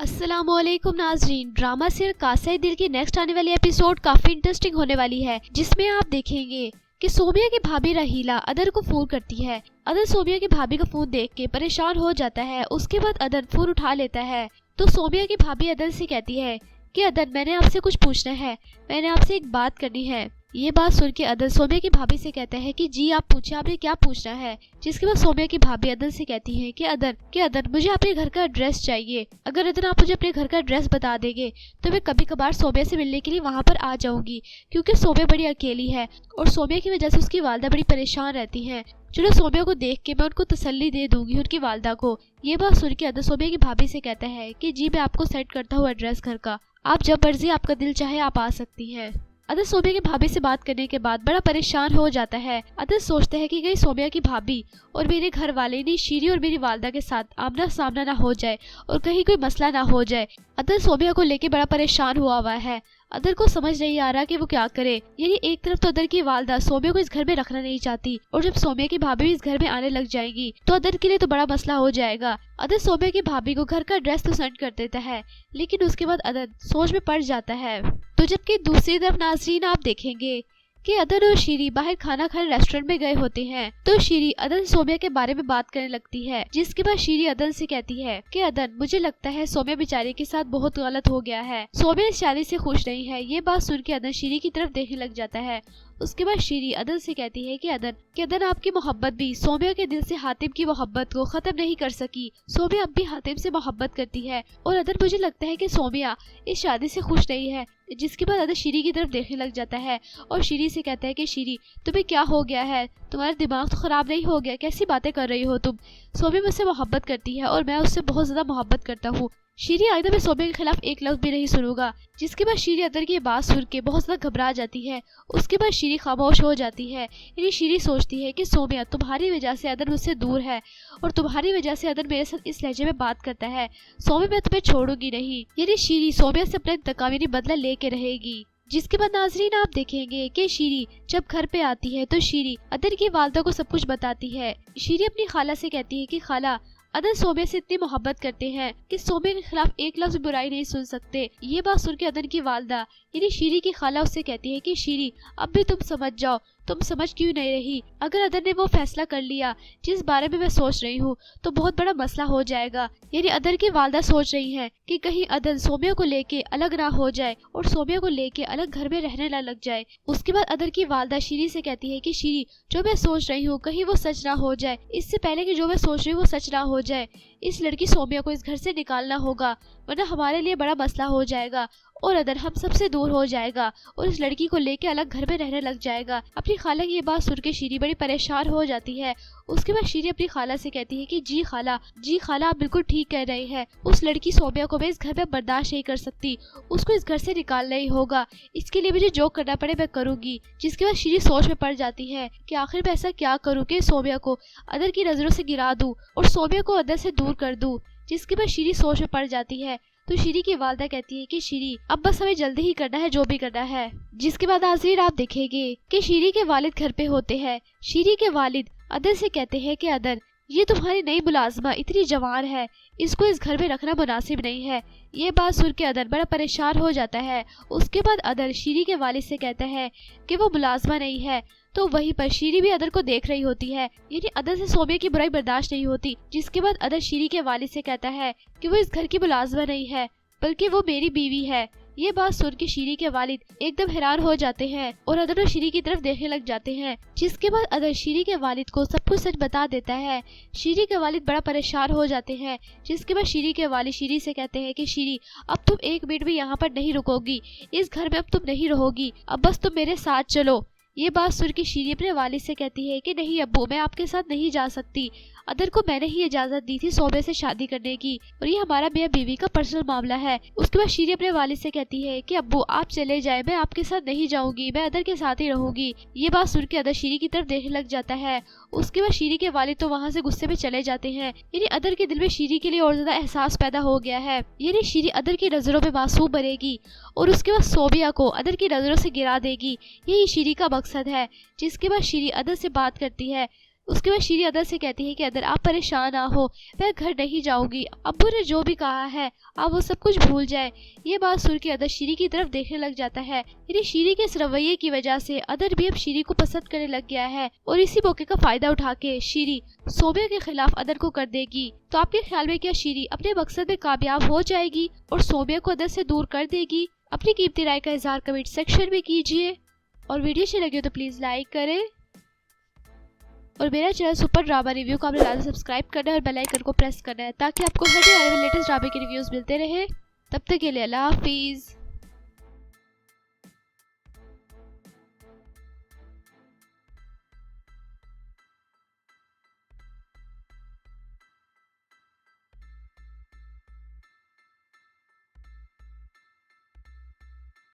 अस्सलामुअलैकुम नाजरीन। Drama serial Kasa दिल की नेक्स्ट आने वाली एपिसोड काफी इंटरेस्टिंग होने वाली है, जिसमें आप देखेंगे कि सोमिया की भाभी रहीला अदर को फोन करती है। अदर सोमिया की भाभी का फोन देख के परेशान हो जाता है। उसके बाद अदर फोन उठा लेता है तो सोमिया की भाभी अदर से कहती है कि अदर, मैंने आपसे कुछ पूछना है, मैंने आपसे एक बात करनी है। ये बात सुन के अदर सोमिया की भाभी से कहता है कि जी आप पूछे, आपने क्या पूछना है। जिसके बाद सोमिया की भाभी अदर से कहती है कि अदर मुझे अपने घर का एड्रेस चाहिए। अगर अदर आप मुझे अपने घर का एड्रेस बता देंगे तो मैं कभी कभार सोमिया से मिलने के लिए वहाँ पर आ जाऊंगी, क्योंकि सोमिया बड़ी अकेली है और सोमिया की वजह से उसकी वालदा बड़ी परेशान रहती है। चलो सोमिया को देख के मैं उनको तसल्ली दे दूंगी, उनकी वालदा को। ये बात सुन के अदर सोमिया की भाभी से कहता है कि जी मैं आपको सेट करता हूँ एड्रेस घर का, आप जब मर्जी आपका दिल चाहे आप आ सकती हैं। अदर सोमिया की भाभी से बात करने के बाद बड़ा परेशान हो जाता है। अदर सोचता है कि कहीं सोमिया की भाभी और मेरे घर वाले ने शीरी और मेरी वालदा के साथ आमना सामना ना हो जाए और कहीं कोई मसला ना हो जाए। अदर सोमिया को लेके बड़ा परेशान हुआ है। अदर को समझ नहीं आ रहा कि वो क्या करे। यानी एक तरफ तो अदर की वालदा सोमिया को इस घर में रखना नहीं चाहती, और जब सोमिया की भाभी इस घर में आने लग जाएगी तो अदर के लिए तो बड़ा मसला हो जाएगा। अदर सोमिया की भाभी को घर का एड्रेस तो सेंड कर देता है, लेकिन उसके बाद अदर सोच में पड़ जाता है। तो जबकि दूसरी तरफ नाजरीन आप देखेंगे कि अदर और शीरी बाहर खाना खाने रेस्टोरेंट में गए होते हैं। तो शीरी अदर सोमिया के बारे में बात करने लगती है, जिसके बाद शीरी अदर से कहती है कि अदर, मुझे लगता है सोमिया बेचारी के साथ बहुत गलत हो गया है, सोमिया इस शादी से खुश नहीं है। ये बात सुन के अदर शीरी की तरफ देखने लग जाता है। उसके बाद शीरी अदर से कहती है कि अदर आपकी मोहब्बत भी सोमिया के दिल से हातिम की मोहब्बत को खत्म नहीं कर सकी। सोमिया अब भी हातिम से मोहब्बत करती है और अदर, मुझे लगता है कि सोमिया इस शादी से खुश नहीं है। जिसके बाद अदर शीरी की तरफ देखने लग जाता है और शीरी से कहता है कि शीरी, तुम्हें क्या हो गया है, तुम्हारा दिमाग तो खराब नहीं हो गया, कैसी बातें कर रही हो तुम। सोमिया मुझसे मोहब्बत करती है और मैं उससे बहुत ज्यादा मोहब्बत करता हूँ। शीरी आइंदा मैं सोमिया के खिलाफ एक लफ्ज भी नहीं सुनूंगा। जिसके बाद शीरी अदर की बात सुन के बहुत ज्यादा घबरा जाती है। उसके बाद शीरी खामोश हो जाती है। यानी शीरी सोचती है कि सोमिया, तुम्हारी वजह से अदर मुझसे दूर है और तुम्हारी वजह से अदर मेरे साथ इस लहजे में बात करता है। सोमिया, मैं तुम्हें छोड़ूंगी नहीं। यानी शीरी सोमिया से अपना इंतकाम यानी बदला लेके रहेगी। जिसके बाद नाजरीन आप देखेंगे कि शीरी जब घर पे आती है तो शीरी अदर की वालदा को सब कुछ बताती है। शीरी अपनी खाला से कहती है कि खाला, अदर सोमिया से इतनी मोहब्बत करते हैं कि सोमिया के खिलाफ एक लफ्ज बुराई नहीं सुन सकते। ये बात सुन के अदर की वालदा यानी शीरी की खाला उससे कहती है कि शीरी, अब भी तुम समझ जाओ, तुम समझ क्यों नहीं रही। अगर अदर ने वो फैसला कर लिया जिस बारे में मैं सोच रही हूँ तो बहुत बड़ा मसला हो जाएगा। यानी अदर की वालदा सोच रही है कि कहीं अदर सोमिया को लेके अलग ना हो जाए और सोमिया को लेके अलग घर में रहने ना लग जाए। उसके बाद अदर की वालदा शीरी से कहती है कि शीरी, जो मैं सोच रही हूँ कहीं वो सच ना हो जाए। इससे पहले कि जो मैं सोच रही हूँ वो सच ना हो जाए, इस लड़की सोमिया को इस घर से निकालना होगा, वरना हमारे लिए बड़ा मसला हो जाएगा और अदर हम सबसे दूर हो जाएगा और इस लड़की को लेके अलग घर में रहने लग जाएगा। अपनी खाला की ये बात सुन के शीरी बड़ी परेशान हो जाती है। उसके बाद शीरी अपनी खाला से कहती है कि जी खाला आप बिल्कुल ठीक कह रहे हैं। उस लड़की सोमिया को मैं इस घर में बर्दाश्त नहीं कर सकती, उसको इस घर से निकालना ही होगा। इसके लिए मुझे जो करना पड़े मैं करूंगी। जिसके बाद शीरी सोच में पड़ जाती है कि आखिर मैं ऐसा क्या करूँ कि सोमिया को अदर की नजरों से गिरा दूं और सोमिया को अदर से दूर कर दूं। जिसके बाद शीरी सोच में पड़ जाती है। तो शीरी की वालदा कहती है कि शीरी, अब बस हमें जल्दी ही करना है जो भी करना है। जिसके बाद नाज़रीन आप देखेंगे कि शीरी के वालिद घर पे होते हैं। शीरी के वालिद अदर से कहते हैं कि अदर, ये तुम्हारी नई मुलाजमा इतनी जवान है, इसको इस घर में रखना मुनासिब नहीं है। ये बात सुन के अदर बड़ा परेशान हो जाता है। उसके बाद अदर शीरी के वालिद से कहता है कि वो मुलाजमा नहीं है। तो वहीं पर शीरी भी अदर को देख रही होती है। यानी अदर से सोमिया की बुराई बर्दाश्त नहीं होती। जिसके बाद अदर शीरी के वालिद से कहता है कि वो इस घर की मुलाजमा नहीं है, बल्कि वो मेरी बीवी है। ये बात सुन के शीरी के वालिद एकदम हैरान हो जाते हैं और अदर और शीरी की तरफ देखने लग जाते हैं। जिसके बाद अदर शीरी के वालिद को सब कुछ सच बता देता है। शीरी के वालिद बड़ा परेशान हो जाते हैं। जिसके बाद शीरी के वालिद शीरी से कहते हैं कि शीरी, अब तुम एक मिनट भी यहाँ पर नहीं रुकोगी, इस घर में अब तुम नहीं रहोगी, अब बस तुम मेरे साथ चलो। ये बात सुन के शीरी अपने वालिद से कहती है कि नहीं अब्बू, मैं आपके साथ नहीं जा सकती। अदर को मैंने ही इजाजत दी थी सोमिया से शादी करने की और ये हमारा मियां बीवी का पर्सनल मामला है। उसके बाद शीरी अपने वालिद से कहती है कि अब्बू आप चले जाए, मैं आपके साथ नहीं जाऊंगी, मैं अदर के साथ ही रहूंगी। ये बात सुन के अदर शीरी की तरफ देखने लग जाता है। उसके बाद शीरी के वालिद तो वहाँ से गुस्से में चले जाते हैं। यानी अदर के दिल में शीरी के लिए और ज्यादा एहसास पैदा हो गया है। यानी शीरी अदर की नजरों में मासूम बनेगी और उसके बाद सोमिया को अदर की नजरों से गिरा देगी। यही शीरी का मकसद है। जिसके बाद शीरी अदर से बात करती है। उसके बाद शीरी अदर से कहती है कि अदर आप परेशान ना हो, मैं घर नहीं जाऊंगी, अब्बू ने जो भी कहा है आप वो सब कुछ भूल जाए। ये बात सुन के अदर शीरी की तरफ देखने लग जाता है। यानी शीरी के इस रवैये की वजह से अदर भी अब शीरी को पसंद करने लग गया है और इसी मौके का फायदा उठा के शीरी सोम्या के खिलाफ अदर को कर देगी। तो आपके ख्याल में क्या शीरी अपने मकसद में कामयाब हो जाएगी और सोम्या को अदर से दूर कर देगी? अपनी कीमती राय का इजहार कमेंट सेक्शन में कीजिए और वीडियो अच्छी लगी हो तो प्लीज लाइक करें और मेरा चैनल सुपर ड्रामा रिव्यू को आपने लाजमी सब्सक्राइब करना है और बेल आइकन को प्रेस करना है ताकि आपको हर आने वाले लेटेस्ट ड्रामे के रिव्यूज मिलते रहे। तब तक के लिए अल्लाह हाफिज।